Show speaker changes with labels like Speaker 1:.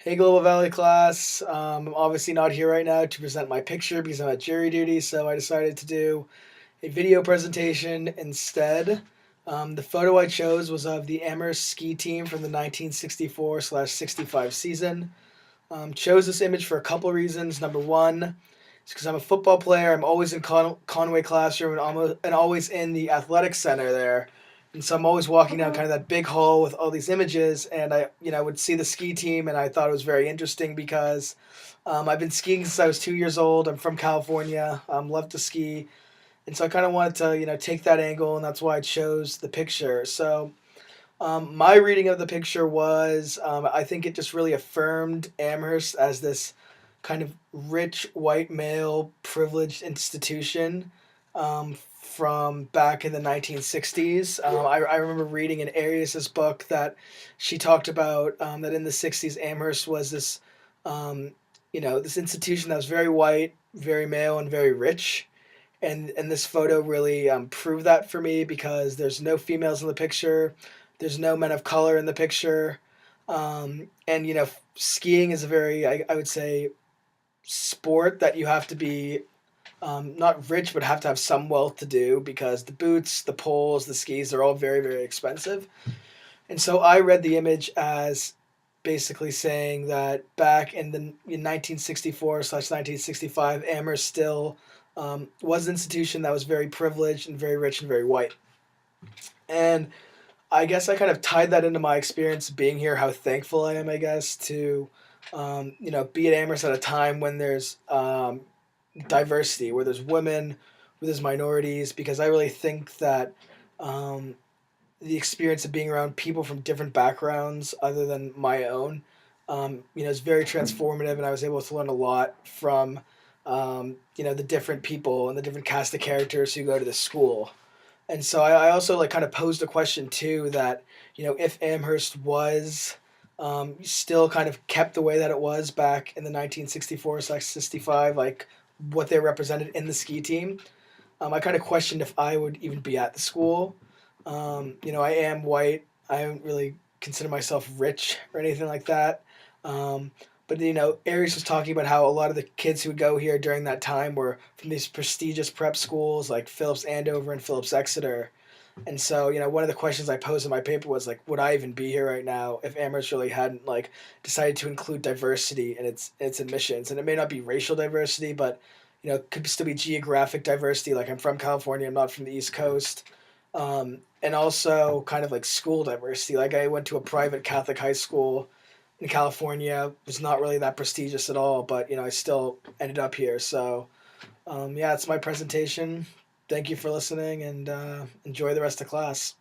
Speaker 1: Hey, Global Valley class. I'm obviously not here right now to present my picture because I'm at jury duty, so I decided to do a video presentation instead. The photo I chose was of the Amherst ski team from the 1964/65 season. Chose this image for a couple reasons. Number one, is because I'm a football player. I'm always in Conway classroom and always in the athletic center there. And so I'm always walking down kind of that big hall with all these images, and I would see the ski team, and I thought it was very interesting because I've been skiing since I was 2 years old. I'm from California. Love to ski, and so I kind of wanted to take that angle, and that's why I chose the picture. So my reading of the picture was I think it just really affirmed Amherst as this kind of rich white male privileged institution from back in the 1960s. I remember reading in Arias's book that she talked about that in the 60s Amherst was this this institution that was very white, very male, and very rich. And this photo really proved that for me because there's no females in the picture, there's no men of color in the picture, and skiing is a very I would say sport that you have to be not rich but have to have some wealth to do because the boots, the poles, the skis are all very very expensive. And so I read the image as basically saying that back in 1964/1965, Amherst still was an institution that was very privileged and very rich and very white. And I guess I kind of tied that into my experience being here, how thankful I am, I guess, to be at Amherst at a time when there's diversity, where there's women, where there's minorities, because I really think that um, the experience of being around people from different backgrounds other than my own, is very transformative, and I was able to learn a lot from, the different people and the different cast of characters who go to the school. And so I also like kind of posed a question too that if Amherst was still kind of kept the way that it was back in the 1964/65, like what they represented in the ski team, I kind of questioned if I would even be at the school. I am white. I don't really consider myself rich or anything like that. Um, but Aries was talking about how a lot of the kids who would go here during that time were from these prestigious prep schools like Phillips Andover and Phillips Exeter. And so, one of the questions I posed in my paper was like, would I even be here right now if Amherst really hadn't like decided to include diversity in its admissions? And it may not be racial diversity, but could still be geographic diversity. Like I'm from California, I'm not from the East Coast, and also kind of like school diversity. Like I went to a private Catholic high school in California, it was not really that prestigious at all, but I still ended up here. So yeah, it's my presentation. Thank you for listening and enjoy the rest of class.